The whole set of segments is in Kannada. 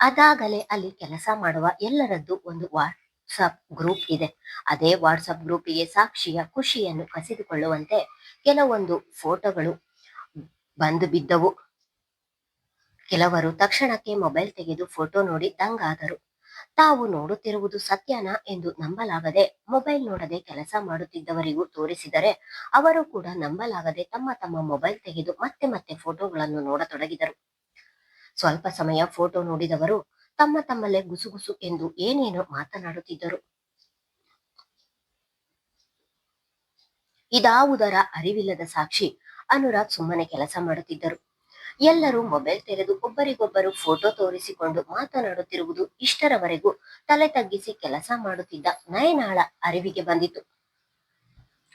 ಅದಾಗಲೇ ಅಲ್ಲಿ ಕೆಲಸ ಮಾಡುವ ಎಲ್ಲರದ್ದು ಒಂದು ವಾಟ್ಸಪ್ ಗ್ರೂಪ್ ಇದೆ. ಅದೇ ವಾಟ್ಸಪ್ ಗ್ರೂಪಿಗೆ ಸಾಕ್ಷಿಯ ಖುಷಿಯನ್ನು ಕಸಿದುಕೊಳ್ಳುವಂತೆ ಕೆಲವೊಂದು ಫೋಟೋಗಳು ಬಂದು ಬಿದ್ದವು. ಕೆಲವರು ತಕ್ಷಣಕ್ಕೆ ಮೊಬೈಲ್ ತೆಗೆದು ಫೋಟೋ ನೋಡಿ ದಂಗಾದರು. ತಾವು ನೋಡುತ್ತಿರುವುದು ಸತ್ಯನಾ ಎಂದು ನಂಬಲಾಗದೆ ಮೊಬೈಲ್ ನೋಡದೆ ಕೆಲಸ ಮಾಡುತ್ತಿದ್ದವರಿಗೂ ತೋರಿಸಿದರೆ ಅವರು ಕೂಡ ನಂಬಲಾಗದೆ ತಮ್ಮ ತಮ್ಮ ಮೊಬೈಲ್ ತೆಗೆದು ಮತ್ತೆ ಮತ್ತೆ ಫೋಟೋಗಳನ್ನು ನೋಡತೊಡಗಿದರು. ಸ್ವಲ್ಪ ಸಮಯ ಫೋಟೋ ನೋಡಿದವರು ತಮ್ಮ ತಮ್ಮಲ್ಲೇ ಗುಸುಗುಸು ಎಂದು ಏನೇನೋ ಮಾತನಾಡುತ್ತಿದ್ದರು. ಇದಾವುದರ ಅರಿವಿಲ್ಲದ ಸಾಕ್ಷಿ ಅನುರಾಗ್ ಸುಮ್ಮನೆ ಕೆಲಸ ಮಾಡುತ್ತಿದ್ದರು. ಎಲ್ಲರೂ ಮೊಬೈಲ್ ತೆರೆದು ಒಬ್ಬರಿಗೊಬ್ಬರು ಫೋಟೋ ತೋರಿಸಿಕೊಂಡು ಮಾತನಾಡುತ್ತಿರುವುದು ಇಷ್ಟರವರೆಗೂ ತಲೆ ತಗ್ಗಿಸಿ ಕೆಲಸ ಮಾಡುತ್ತಿದ್ದ ನಯನಾಳ ಅರಿವಿಗೆ ಬಂದಿತು.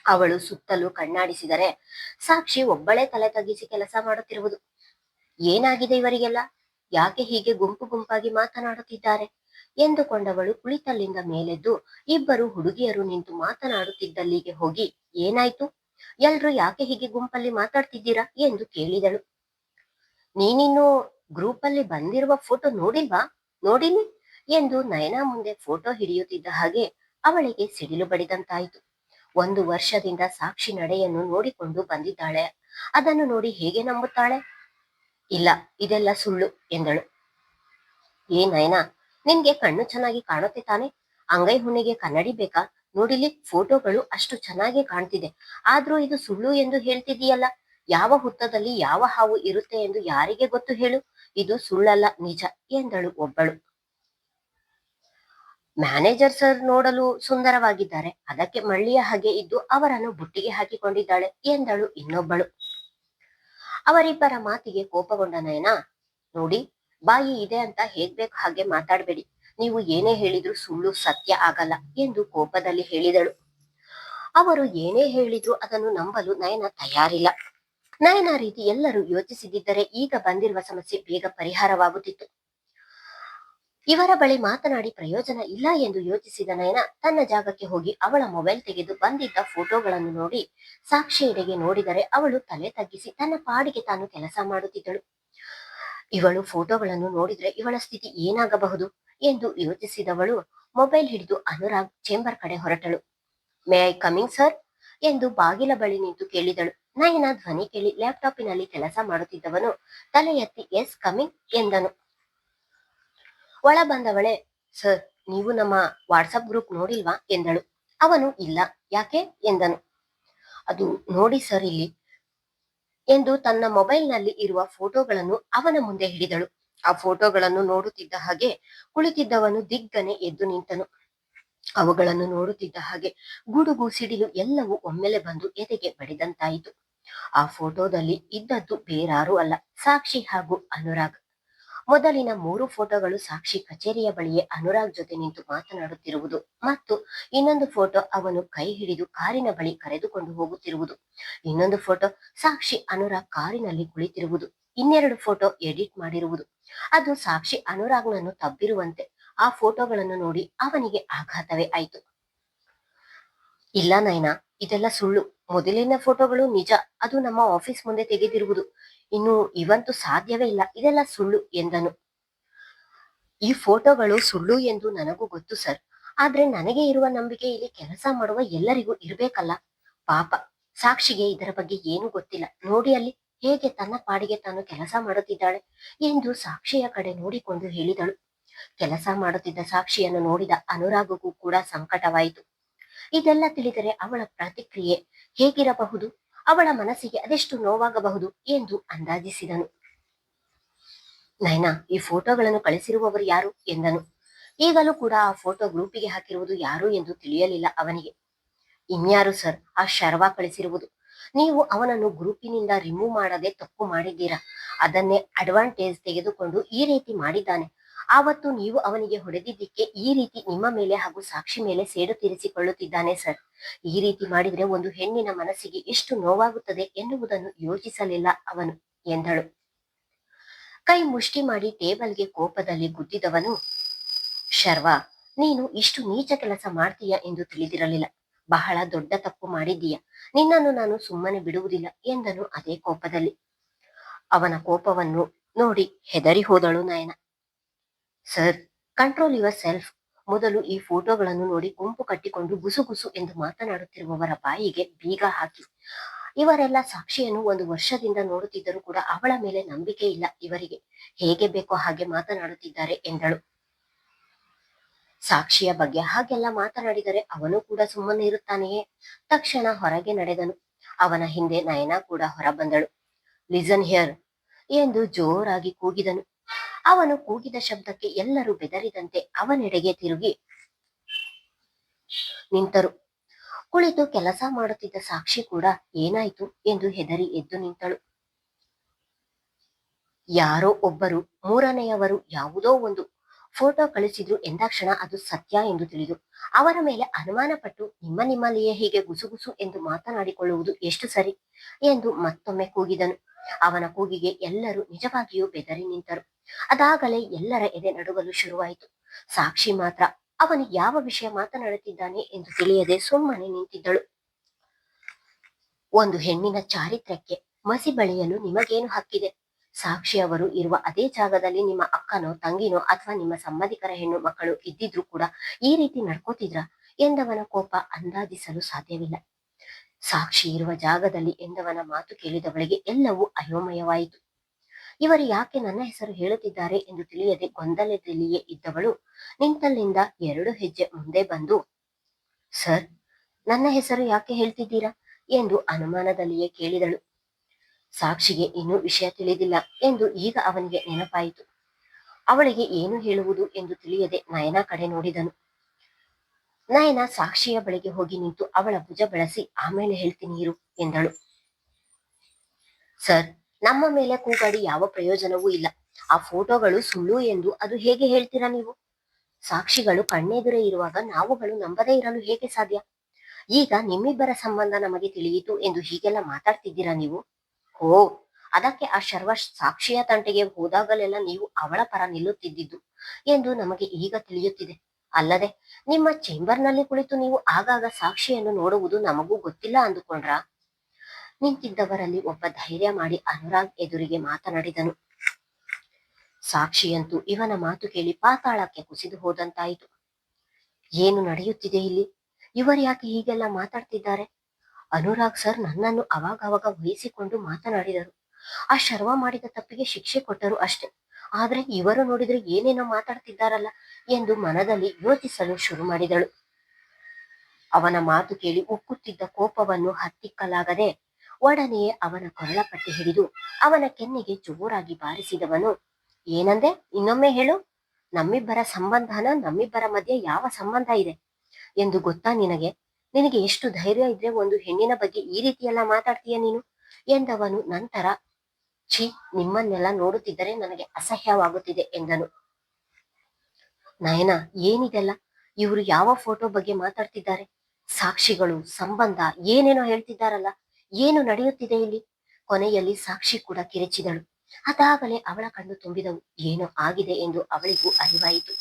ಅವಳು ಸುತ್ತಲೂ ಕಣ್ಣಾಡಿಸಿದರೆ ಸಾಕ್ಷಿ ಒಬ್ಬಳೇ ತಲೆ ತಗ್ಗಿಸಿ ಕೆಲಸ ಮಾಡುತ್ತಿರುವುದು. ಏನಾಗಿದೆ ಇವರಿಗೆಲ್ಲ? ಯಾಕೆ ಹೀಗೆ ಗುಂಪು ಗುಂಪಾಗಿ ಮಾತನಾಡುತ್ತಿದ್ದಾರೆ ಎಂದುಕೊಂಡವಳು ಕುಳಿತಲ್ಲಿಂದ ಮೇಲೆದ್ದು ಇಬ್ಬರು ಹುಡುಗಿಯರು ನಿಂತು ಮಾತನಾಡುತ್ತಿದ್ದಲ್ಲಿಗೆ ಹೋಗಿ, ಏನಾಯ್ತು, ಎಲ್ರು ಯಾಕೆ ಹೀಗೆ ಗುಂಪಲ್ಲಿ ಮಾತಾಡ್ತಿದ್ದೀರಾ ಎಂದು ಕೇಳಿದಳು. ನೀನಿನ್ನು ಗ್ರೂಪಲ್ಲಿ ಬಂದಿರುವ ಫೋಟೋ ನೋಡಿಲ್ವಾ? ನೋಡಿನಿ ಎಂದು ನಯನಾ ಮುಂದೆ ಫೋಟೋ ಹಿಡಿಯುತ್ತಿದ್ದ ಹಾಗೆ ಅವಳಿಗೆ ಸಿಡಿಲು ಬಡಿದಂತಾಯಿತು. 1 ವರ್ಷದಿಂದ ಸಾಕ್ಷಿ ನಡೆಯನ್ನು ನೋಡಿಕೊಂಡು ಬಂದಿದ್ದಾಳೆ. ಅದನ್ನು ನೋಡಿ ಹೇಗೆ ನಂಬುತ್ತಾಳೆ? ಇಲ್ಲ, ಇದೆಲ್ಲ ಸುಳ್ಳು ಎಂದಳು. ಏ ನಯನಾ, ನಿನ್ಗೆ ಕಣ್ಣು ಚೆನ್ನಾಗಿ ಕಾಣುತ್ತೆ ತಾನೆ? ಅಂಗೈ ಹುಣ್ಣಿಗೆ ಕನ್ನಡಿ ಬೇಕಾ? ನೋಡಿಲಿ, ಫೋಟೋಗಳು ಅಷ್ಟು ಚೆನ್ನಾಗಿ ಕಾಣ್ತಿದೆ, ಆದ್ರೂ ಇದು ಸುಳ್ಳು ಎಂದು ಹೇಳ್ತಿದೀಯಲ್ಲ. ಯಾವ ಹುತ್ತದಲ್ಲಿ ಯಾವ ಹಾವು ಇರುತ್ತೆ ಎಂದು ಯಾರಿಗೆ ಗೊತ್ತು ಹೇಳು? ಇದು ಸುಳ್ಳಲ್ಲ, ನಿಜ ಎಂದಳು ಒಬ್ಬಳು. ಮ್ಯಾನೇಜರ್ ಸರ್ ನೋಡಲು ಸುಂದರವಾಗಿದ್ದಾರೆ, ಅದಕ್ಕೆ ಮಳ್ಳಿಯ ಹಾಗೆ ಇದ್ದು ಅವರನ್ನು ಬುಟ್ಟಿಗೆ ಹಾಕಿಕೊಂಡಿದ್ದಾಳೆ ಎಂದಳು ಇನ್ನೊಬ್ಬಳು. ಅವರಿಬ್ಬರ ಮಾತಿಗೆ ಕೋಪಗೊಂಡ ನಯನ, ನೋಡಿ, ಬಾಯಿ ಇದೆ ಅಂತ ಹೇಗ್ಬೇಕು ಹಾಗೆ ಮಾತಾಡ್ಬೇಡಿ, ನೀವು ಏನೇ ಹೇಳಿದ್ರು ಸುಳ್ಳು ಸತ್ಯ ಆಗಲ್ಲ ಎಂದು ಕೋಪದಲ್ಲಿ ಹೇಳಿದಳು. ಅವರು ಏನೇ ಹೇಳಿದ್ರು ಅದನ್ನು ನಂಬಲು ನಯನ ತಯಾರಿಲ್ಲ. ನಯನ ರೀತಿ ಎಲ್ಲರೂ ಯೋಚಿಸಿದ್ದರೆ ಈಗ ಬಂದಿರುವ ಸಮಸ್ಯೆ ಬೇಗ ಪರಿಹಾರವಾಗುತ್ತಿತ್ತು. ಇವರ ಬಳಿ ಮಾತನಾಡಿ ಪ್ರಯೋಜನ ಇಲ್ಲ ಎಂದು ಯೋಚಿಸಿದ ನಯನ ತನ್ನ ಜಾಗಕ್ಕೆ ಹೋಗಿ ಅವಳ ಮೊಬೈಲ್ ತೆಗೆದು ಬಂದಿದ್ದ ಫೋಟೋಗಳನ್ನು ನೋಡಿ ಸಾಕ್ಷಿಯೆಡೆಗೆ ನೋಡಿದರೆ ಅವಳು ತಲೆ ತಗ್ಗಿಸಿ ತನ್ನ ಪಾಡಿಗೆ ತಾನು ಕೆಲಸ ಮಾಡುತ್ತಿದ್ದಳು. ಇವಳು ಫೋಟೋಗಳನ್ನು ನೋಡಿದ್ರೆ ಇವಳ ಸ್ಥಿತಿ ಏನಾಗಬಹುದು ಎಂದು ಯೋಚಿಸಿದವಳು ಮೊಬೈಲ್ ಹಿಡಿದು ಅನುರಾಗ್ ಚೇಂಬರ್ ಕಡೆ ಹೊರಟಳು. ಮೇ ಐ ಕಮಿಂಗ್ ಸರ್ ಎಂದು ಬಾಗಿಲ ಬಳಿ ನಿಂತು ಕೇಳಿದಳು. ನಯನ ಧ್ವನಿ ಕೇಳಿ ಲ್ಯಾಪ್ಟಾಪಿನಲ್ಲಿ ಕೆಲಸ ಮಾಡುತ್ತಿದ್ದವನು ತಲೆ ಎತ್ತಿ ಎಸ್ ಕಮಿಂಗ್ ಎಂದನು. ಒಳ ಬಂದವಳೆ, ಸರ್, ನೀವು ನಮ್ಮ ವಾಟ್ಸಪ್ ಗ್ರೂಪ್ ನೋಡಿಲ್ವಾ ಎಂದಳು. ಅವನು ಇಲ್ಲ, ಯಾಕೆ ಎಂದನು. ಅದು ನೋಡಿ ಸರ್ ಇಲ್ಲಿ ಎಂದು ತನ್ನ ಮೊಬೈಲ್ನಲ್ಲಿ ಇರುವ ಫೋಟೋಗಳನ್ನು ಅವನ ಮುಂದೆ ಹಿಡಿದಳು. ಆ ಫೋಟೋಗಳನ್ನು ನೋಡುತ್ತಿದ್ದ ಹಾಗೆ ಕುಳಿತಿದ್ದವನು ದಿಗ್ಗನೆ ಎದ್ದು ನಿಂತನು. ಅವುಗಳನ್ನು ನೋಡುತ್ತಿದ್ದ ಹಾಗೆ ಗುಡುಗು ಸಿಡಿಲು ಎಲ್ಲವೂ ಒಮ್ಮೆಲೆ ಬಂದು ಎದೆಗೆ ಬಡಿದಂತಾಯಿತು. ಆ ಫೋಟೋದಲ್ಲಿ ಇದ್ದದ್ದು ಬೇರಾರೂ ಅಲ್ಲ, ಸಾಕ್ಷಿ ಹಾಗೂ ಅನುರಾಗ್. ಮೊದಲಿನ 3 ಫೋಟೋಗಳು ಸಾಕ್ಷಿ ಕಚೇರಿಯ ಬಳಿಯೇ ಅನುರಾಗ್ ಜೊತೆ ನಿಂತು ಮಾತನಾಡುತ್ತಿರುವುದು ಮತ್ತು ಇನ್ನೊಂದು ಫೋಟೋ ಅವನು ಕೈ ಹಿಡಿದು ಕಾರಿನ ಬಳಿ ಕರೆದುಕೊಂಡು ಹೋಗುತ್ತಿರುವುದು. ಇನ್ನೊಂದು ಫೋಟೋ ಸಾಕ್ಷಿ ಅನುರಾಗ್ ಕಾರಿನಲ್ಲಿ ಕುಳಿತಿರುವುದು. ಇನ್ನೆರಡು ಫೋಟೋ ಎಡಿಟ್ ಮಾಡಿರುವುದು. ಅದು ಸಾಕ್ಷಿ ಅನುರಾಗ್ನನ್ನು ತಬ್ಬಿರುವಂತೆ. ಆ ಫೋಟೋಗಳನ್ನು ನೋಡಿ ಅವನಿಗೆ ಆಘಾತವೇ ಆಯಿತು. ಇಲ್ಲ ನಯನ, ಇದೆಲ್ಲ ಸುಳ್ಳು. ಮೊದಲಿನ ಫೋಟೋಗಳು ನಿಜ, ಅದು ನಮ್ಮ ಆಫೀಸ್ ಮುಂದೆ ತೆಗೆದಿರುವುದು. ಇನ್ನು ಇವಂತೂ ಸಾಧ್ಯವೇ ಇಲ್ಲ, ಇದೆಲ್ಲ ಸುಳ್ಳು ಎಂದನು. ಈ ಫೋಟೋಗಳು ಸುಳ್ಳು ಎಂದು ನನಗೂ ಗೊತ್ತು ಸರ್, ಆದ್ರೆ ನನಗೆ ಇರುವ ನಂಬಿಕೆ ಇಲ್ಲಿ ಕೆಲಸ ಮಾಡುವ ಎಲ್ಲರಿಗೂ ಇರ್ಬೇಕಲ್ಲ. ಪಾಪ ಸಾಕ್ಷಿಗೆ ಇದರ ಬಗ್ಗೆ ಏನು ಗೊತ್ತಿಲ್ಲ. ನೋಡಿ ಅಲ್ಲಿ ಹೇಗೆ ತನ್ನ ಪಾಡಿಗೆ ತಾನು ಕೆಲಸ ಮಾಡುತ್ತಿದ್ದಾಳೆ ಎಂದು ಸಾಕ್ಷಿಯ ಕಡೆ ನೋಡಿಕೊಂಡು ಹೇಳಿದಳು. ಕೆಲಸ ಮಾಡುತ್ತಿದ್ದ ಸಾಕ್ಷಿಯನ್ನು ನೋಡಿದ ಅನುರಾಗಕ್ಕೂ ಕೂಡ ಸಂಕಟವಾಯಿತು. ಇದೆಲ್ಲ ತಿಳಿದರೆ ಅವಳ ಪ್ರತಿಕ್ರಿಯೆ ಹೇಗಿರಬಹುದು, ಅವಳ ಮನಸ್ಸಿಗೆ ಅದೆಷ್ಟು ನೋವಾಗಬಹುದು ಎಂದು ಅಂದಾಜಿಸಿದನು. ನಯನ, ಈ ಫೋಟೋಗಳನ್ನು ಕಳಿಸಿರುವವರು ಯಾರು ಎಂದನು. ಈಗಲೂ ಕೂಡ ಆ ಫೋಟೋ ಗ್ರೂಪಿಗೆ ಹಾಕಿರುವುದು ಯಾರು ಎಂದು ತಿಳಿಯಲಿಲ್ಲ ಅವನಿಗೆ. ಇನ್ಯಾರು ಸರ್, ಆ ಶರ್ವಾ ಕಳಿಸಿರುವುದು. ನೀವು ಅವನನ್ನು ಗ್ರೂಪಿನಿಂದ ರಿಮೂವ್ ಮಾಡದೆ ತಪ್ಪು ಮಾಡಿದ್ದೀರಾ. ಅದನ್ನೇ ಅಡ್ವಾಂಟೇಜ್ ತೆಗೆದುಕೊಂಡು ಈ ರೀತಿ ಮಾಡಿದ್ದಾನೆ. ಆವತ್ತು ನೀವು ಅವನಿಗೆ ಹೊಡೆದಿದ್ದಕ್ಕೆ ಈ ರೀತಿ ನಿಮ್ಮ ಮೇಲೆ ಹಾಗೂ ಸಾಕ್ಷಿ ಮೇಲೆ ಸೇಡು ತೀರಿಸಿಕೊಳ್ಳುತ್ತಿದ್ದಾನೆ ಸರ್. ಈ ರೀತಿ ಮಾಡಿದ್ರೆ ಒಂದು ಹೆಣ್ಣಿನ ಮನಸ್ಸಿಗೆ ಎಷ್ಟು ನೋವಾಗುತ್ತದೆ ಎನ್ನುವುದನ್ನು ಯೋಚಿಸಲಿಲ್ಲ ಅವನು ಎಂದಳು. ಕೈ ಮುಷ್ಟಿ ಮಾಡಿ ಟೇಬಲ್ಗೆ ಕೋಪದಲ್ಲಿ ಗುದ್ದಿದವನು, ಶರ್ವಾ, ನೀನು ಇಷ್ಟು ನೀಚ ಕೆಲಸ ಮಾಡ್ತೀಯ ಎಂದು ತಿಳಿದಿರಲಿಲ್ಲ. ಬಹಳ ದೊಡ್ಡ ತಪ್ಪು ಮಾಡಿದ್ದೀಯ. ನಿನ್ನನ್ನು ನಾನು ಸುಮ್ಮನೆ ಬಿಡುವುದಿಲ್ಲ ಎಂದನು ಅದೇ ಕೋಪದಲ್ಲಿ. ಅವನ ಕೋಪವನ್ನು ನೋಡಿ ಹೆದರಿ ಹೋದಳು Nayana. Sir, control yourself. ಮೊದಲು ಈ ಫೋಟೋಗಳನ್ನು ನೋಡಿ ಗುಂಪು ಕಟ್ಟಿಕೊಂಡು ಗುಸುಗುಸು ಎಂದು ಮಾತನಾಡುತ್ತಿರುವವರ ಬಾಯಿಗೆ ಬೀಗ ಹಾಕಿ. ಇವರೆಲ್ಲ ಸಾಕ್ಷಿಯನ್ನು 1 ವರ್ಷದಿಂದ ನೋಡುತ್ತಿದ್ದರೂ ಕೂಡ ಅವಳ ಮೇಲೆ ನಂಬಿಕೆ ಇಲ್ಲ ಇವರಿಗೆ. ಹೇಗೆ ಬೇಕೋ ಹಾಗೆ ಮಾತನಾಡುತ್ತಿದ್ದಾರೆ ಎಂದಳು. ಸಾಕ್ಷಿಯ ಬಗ್ಗೆ ಹಾಗೆಲ್ಲ ಮಾತನಾಡಿದರೆ ಅವನು ಕೂಡ ಸುಮ್ಮನೆ ಇರುತ್ತಾನೆಯೇ? ತಕ್ಷಣ ಹೊರಗೆ ನಡೆದನು. ಅವನ ಹಿಂದೆ ನಯನಾ ಕೂಡ ಹೊರ ಬಂದಳು. ಲಿಸನ್ ಹಿಯರ್ ಎಂದು ಜೋರಾಗಿ ಕೂಗಿದನು. ಅವನು ಕೂಗಿದ ಶಬ್ದಕ್ಕೆ ಎಲ್ಲರೂ ಬೆದರಿದಂತೆ ಅವನೆಡೆಗೆ ತಿರುಗಿ ನಿಂತರು. ಕುಳಿತು ಕೆಲಸ ಮಾಡುತ್ತಿದ್ದ ಸಾಕ್ಷಿ ಕೂಡ ಏನಾಯ್ತು ಎಂದು ಹೆದರಿ ಎದ್ದು ನಿಂತಳು. ಯಾರೋ ಒಬ್ಬರು ಮೂರನೆಯವರು ಯಾವುದೋ ಒಂದು ಫೋಟೋ ಕಳಿಸಿದ್ರು ಎಂದಾಕ್ಷಣ ಅದು ಸತ್ಯ ಎಂದು ತಿಳಿದು ಅವರ ಮೇಲೆ ಅನುಮಾನ ಪಟ್ಟು ನಿಮ್ಮಲ್ಲಿಯೇ ಹೀಗೆ ಗುಸುಗುಸು ಎಂದು ಮಾತನಾಡಿಕೊಳ್ಳುವುದು ಎಷ್ಟು ಸರಿ ಎಂದು ಮತ್ತೊಮ್ಮೆ ಕೂಗಿದನು. ಅವನ ಕೂಗಿಗೆ ಎಲ್ಲರೂ ನಿಜವಾಗಿಯೂ ಬೆದರಿ ನಿಂತರು. ಅದಾಗಲೇ ಎಲ್ಲರ ಎದೆ ನಡುಗಲು ಶುರುವಾಯಿತು. ಸಾಕ್ಷಿ ಮಾತ್ರ ಅವನು ಯಾವ ವಿಷಯ ಮಾತನಾಡುತ್ತಿದ್ದಾನೆ ಎಂದು ತಿಳಿಯದೆ ಸುಮ್ಮನೆ ನಿಂತಿದ್ದಳು. ಒಂದು ಹೆಣ್ಣಿನ ಚಾರಿತ್ರ್ಯಕ್ಕೆ ಮಸಿ ಬಳಿಯಲು ನಿಮಗೇನು ಹಕ್ಕಿದೆ? ಸಾಕ್ಷಿ ಅವರು ಇರುವ ಅದೇ ಜಾಗದಲ್ಲಿ ನಿಮ್ಮ ಅಕ್ಕನೋ ತಂಗಿನೋ ಅಥವಾ ನಿಮ್ಮ ಸಂಬಂಧಿಕರ ಹೆಣ್ಣು ಮಕ್ಕಳು ಇದ್ದಿದ್ರು ಕೂಡ ಈ ರೀತಿ ನಡ್ಕೋತಿದ್ರ ಎಂದವನ ಕೋಪ ಅಂದಾಜಿಸಲು ಸಾಧ್ಯವಿಲ್ಲ. ಸಾಕ್ಷಿ ಇರುವ ಜಾಗದಲ್ಲಿ ಎಂದವನ ಮಾತು ಕೇಳಿದವಳಿಗೆ ಎಲ್ಲವೂ ಅಯೋಮಯವಾಯಿತು. ಇವರು ಯಾಕೆ ನನ್ನ ಹೆಸರು ಹೇಳುತ್ತಿದ್ದಾರೆ ಎಂದು ತಿಳಿಯದೆ ಗೊಂದಲದಲ್ಲಿಯೇ ಇದ್ದವಳು ನಿಂತಲ್ಲಿಂದ 2 ಹೆಜ್ಜೆ ಮುಂದೆ ಬಂದು, ಸರ್, ನನ್ನ ಹೆಸರು ಯಾಕೆ ಹೇಳ್ತಿದ್ದೀರಾ ಎಂದು ಅನುಮಾನದಲ್ಲಿಯೇ ಕೇಳಿದಳು. ಸಾಕ್ಷಿಗೆ ಇನ್ನೂ ವಿಷಯ ತಿಳಿದಿಲ್ಲ ಎಂದು ಈಗ ಅವನಿಗೆ ನೆನಪಾಯಿತು. ಅವಳಿಗೆ ಏನು ಹೇಳುವುದು ಎಂದು ತಿಳಿಯದೆ ನಯನ ಕಡೆ ನೋಡಿದನು. ನಯನ ಸಾಕ್ಷಿಯ ಬಳಿಗೆ ಹೋಗಿ ನಿಂತು ಅವಳ ಭುಜ ಬೆಳೆಸಿ ಆಮೇಲೆ ಹೇಳ್ತೀನಿ ಇರು ಎಂದಳು. ಸರ್, ನಮ್ಮ ಮೇಲೆ ಕೂಗಾಡಿ ಯಾವ ಪ್ರಯೋಜನವೂ ಇಲ್ಲ. ಆ ಫೋಟೋಗಳು ಸುಳ್ಳು ಎಂದು ಅದು ಹೇಗೆ ಹೇಳ್ತೀರಾ ನೀವು? ಸಾಕ್ಷಿಗಳು ಕಣ್ಣೆದುರೇ ಇರುವಾಗ ನಾವುಗಳು ನಂಬದೇ ಇರಲು ಹೇಗೆ ಸಾಧ್ಯ? ಈಗ ನಿಮ್ಮಿಬ್ಬರ ಸಂಬಂಧ ನಮಗೆ ತಿಳಿಯಿತು ಎಂದು ಹೀಗೆಲ್ಲ ಮಾತಾಡ್ತಿದ್ದೀರಾ ನೀವು? ಓ, ಅದಕ್ಕೆ ಆ ಶರ್ವ ಸಾಕ್ಷಿಯ ತಂಟೆಗೆ ಹೋದಾಗಲೆಲ್ಲ ನೀವು ಅವಳ ಪರ ನಿಲ್ಲುತ್ತಿದ್ದಿದ್ದು ಎಂದು ನಮಗೆ ಈಗ ತಿಳಿಯುತ್ತಿದೆ. ಅಲ್ಲದೆ ನಿಮ್ಮ ಚೇಂಬರ್ನಲ್ಲಿ ಕುಳಿತು ನೀವು ಆಗಾಗ ಸಾಕ್ಷಿಯನ್ನು ನೋಡುವುದು ನಮಗೂ ಗೊತ್ತಿಲ್ಲ ಅಂದುಕೊಂಡ್ರಾ? ನಿಂತಿದ್ದವರಲ್ಲಿ ಒಬ್ಬ ಧೈರ್ಯ ಮಾಡಿ ಅನುರಾಗ್ ಎದುರಿಗೆ ಮಾತನಾಡಿದನು. ಸಾಕ್ಷಿಯಂತೂ ಇವನ ಮಾತು ಕೇಳಿ ಪಾತಾಳಕ್ಕೆ ಕುಸಿದು ಹೋದಂತಾಯಿತು. ಏನು ನಡೆಯುತ್ತಿದೆ ಇಲ್ಲಿ? ಇವರು ಯಾಕೆ ಹೀಗೆಲ್ಲ ಮಾತಾಡ್ತಿದ್ದಾರೆ? ಅನುರಾಗ್ ಸರ್ ನನ್ನನ್ನು ಅವಾಗವಾಗ ವಹಿಸಿಕೊಂಡು ಮಾತನಾಡಿದರು. ಆ ಶರ್ವ ಮಾಡಿದ ತಪ್ಪಿಗೆ ಶಿಕ್ಷೆ ಕೊಟ್ಟರು ಅಷ್ಟೆ. ಆದ್ರೆ ಇವರು ನೋಡಿದ್ರೆ ಏನೇನೋ ಮಾತಾಡ್ತಿದ್ದಾರಲ್ಲ ಎಂದು ಮನದಲ್ಲಿ ಯೋಚಿಸಲು ಶುರು ಮಾಡಿದಳು. ಅವನ ಮಾತು ಕೇಳಿ ಉಕ್ಕುತ್ತಿದ್ದ ಕೋಪವನ್ನು ಹತ್ತಿಕ್ಕಲಾಗದೆ ಒಡನೆಯೇ ಅವನ ಕೊರಳ ಪಟ್ಟಿ ಹಿಡಿದು ಅವನ ಕೆನ್ನೆಗೆ ಜೋರಾಗಿ ಬಾರಿಸಿದವನು, ಏನಂದೆ? ಇನ್ನೊಮ್ಮೆ ಹೇಳು. ನಮ್ಮಿಬ್ಬರ ಸಂಬಂಧನ ನಮ್ಮಿಬ್ಬರ ಮಧ್ಯೆ ಯಾವ ಸಂಬಂಧ ಇದೆ ಎಂದು ಗೊತ್ತಾ ನಿನಗೆ? ನಿನಗೆ ಎಷ್ಟು ಧೈರ್ಯ ಇದ್ರೆ ಒಂದು ಹೆಣ್ಣಿನ ಬಗ್ಗೆ ಈ ರೀತಿಯೆಲ್ಲ ಮಾತಾಡ್ತೀಯ ನೀನು ಎಂದವನು ನಂತರ, ಛೀ, ನಿಮ್ಮನ್ನೆಲ್ಲ ನೋಡುತ್ತಿದ್ದರೆ ನನಗೆ ಅಸಹ್ಯವಾಗುತ್ತಿದೆ ಎಂದನು. ನಯನ, ಏನಿದೆಲ್ಲ? ಇವರು ಯಾವ ಫೋಟೋ ಬಗ್ಗೆ ಮಾತಾಡ್ತಿದ್ದಾರೆ? ಸಾಕ್ಷಿಗಳು, ಸಂಬಂಧ ಏನೇನೋ ಹೇಳ್ತಿದ್ದಾರಲ್ಲ, ಏನು ನಡೆಯುತ್ತಿದೆ ಇಲ್ಲಿ? ಕೊನೆಯಲ್ಲಿ ಸಾಕ್ಷಿ ಕೂಡ ಕಿರಿಚಿದಳು. ಅದಾಗಲೇ ಅವಳ ಕಣ್ಣು ತುಂಬಿದವು. ಏನೋ ಆಗಿದೆ ಎಂದು ಅವಳಿಗೂ ಅರಿವಾಯಿತು.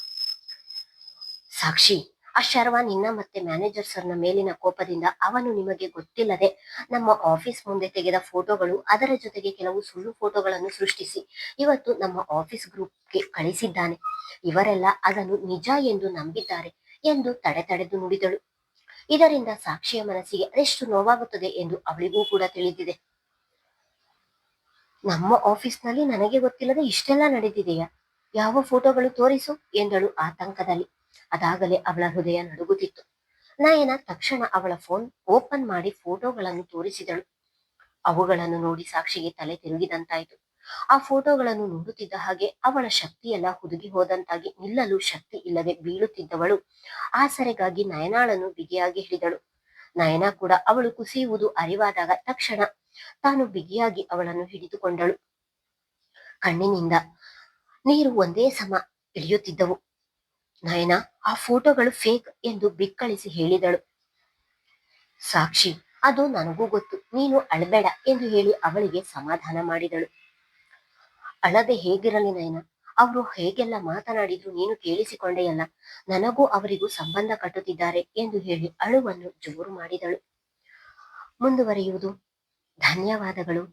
ಸಾಕ್ಷಿ, ಆ ಶರ್ವ ನಿನ್ನ ಮತ್ತೆ ಮ್ಯಾನೇಜರ್ ಸರ್ನ ಮೇಲಿನ ಕೋಪದಿಂದ ಅವನು ನಿಮಗೆ ಗೊತ್ತಿಲ್ಲದೆ ನಮ್ಮ ಆಫೀಸ್ ಮುಂದೆ ತೆಗೆದ ಫೋಟೋಗಳು ಅದರ ಜೊತೆಗೆ ಕೆಲವು ಸುಳ್ಳು ಫೋಟೋಗಳನ್ನು ಸೃಷ್ಟಿಸಿ ಇವತ್ತು ನಮ್ಮ ಆಫೀಸ್ ಗ್ರೂಪ್ಗೆ ಕಳಿಸಿದ್ದಾನೆ. ಇವರೆಲ್ಲ ಅದನ್ನು ನಿಜ ಎಂದು ನಂಬಿದ್ದಾರೆ ಎಂದು ತಡೆದು ನುಡಿದಳು. ಇದರಿಂದ ಸಾಕ್ಷಿಯ ಮನಸ್ಸಿಗೆ ಅದೆಷ್ಟು ನೋವಾಗುತ್ತದೆ ಎಂದು ಅವಳಿಗೂ ಕೂಡ ತಿಳಿದಿದೆ. ನಮ್ಮ ಆಫೀಸ್ನಲ್ಲಿ ನನಗೆ ಗೊತ್ತಿಲ್ಲದೆ ಇಷ್ಟೆಲ್ಲ ನಡೆದಿದೆಯಾ? ಯಾವ ಫೋಟೋಗಳು ತೋರಿಸು ಎಂದಳು ಆತಂಕದಲ್ಲಿ. ಅದಾಗಲೇ ಅವಳ ಹೃದಯ ನಡುಗುತ್ತಿತ್ತು. ನಯನ ತಕ್ಷಣ ಅವಳ ಫೋನ್ ಓಪನ್ ಮಾಡಿ ಫೋಟೋಗಳನ್ನು ತೋರಿಸಿದಳು. ಅವುಗಳನ್ನು ನೋಡಿ ಸಾಕ್ಷಿಗೆ ತಲೆ ತಿರುಗಿದಂತಾಯಿತು. ಆ ಫೋಟೋಗಳನ್ನು ನೋಡುತ್ತಿದ್ದ ಹಾಗೆ ಅವಳ ಶಕ್ತಿಯೆಲ್ಲ ಹುದುಗಿ ಹೋದಂತಾಗಿ ನಿಲ್ಲಲು ಶಕ್ತಿ ಇಲ್ಲದೆ ಬೀಳುತ್ತಿದ್ದವಳು ಆಸರೆಗಾಗಿ ನಯನಾಳನ್ನು ಬಿಗಿಯಾಗಿ ಹಿಡಿದಳು. ನಯನ ಕೂಡ ಅವಳು ಕುಸಿಯುವುದು ಅರಿವಾದಾಗ ತಕ್ಷಣ ತಾನು ಬಿಗಿಯಾಗಿ ಅವಳನ್ನು ಹಿಡಿದುಕೊಂಡಳು. ಕಣ್ಣಿನಿಂದ ನೀರು ಒಂದೇ ಸಮ ಇಳಿಯುತ್ತಿದ್ದವು. ನಯನ, ಆ ಫೋಟೋಗಳು ಫೇಕ್ ಎಂದು ಬಿಕ್ಕಳಿಸಿ ಹೇಳಿದಳು. ಸಾಕ್ಷಿ, ಅದು ನನಗೂ ಗೊತ್ತು, ನೀನು ಅಳಬೇಡ ಎಂದು ಹೇಳಿ ಅವಳಿಗೆ ಸಮಾಧಾನ ಮಾಡಿದಳು. ಅಳದೆ ಹೇಗಿರಲಿ ನಯನ, ಅವರು ಹೇಗೆಲ್ಲ ಮಾತನಾಡಿದ್ರು ನೀನು ಕೇಳಿಸಿಕೊಂಡೆಯಲ್ಲ, ನನಗೂ ಅವರಿಗೂ ಸಂಬಂಧ ಕಟ್ಟುತ್ತಿದ್ದಾರೆ ಎಂದು ಹೇಳಿ ಅಳುವನ್ನು ಜೋರು ಮಾಡಿದಳು. ಮುಂದುವರಿಯುವುದು. ಧನ್ಯವಾದಗಳು.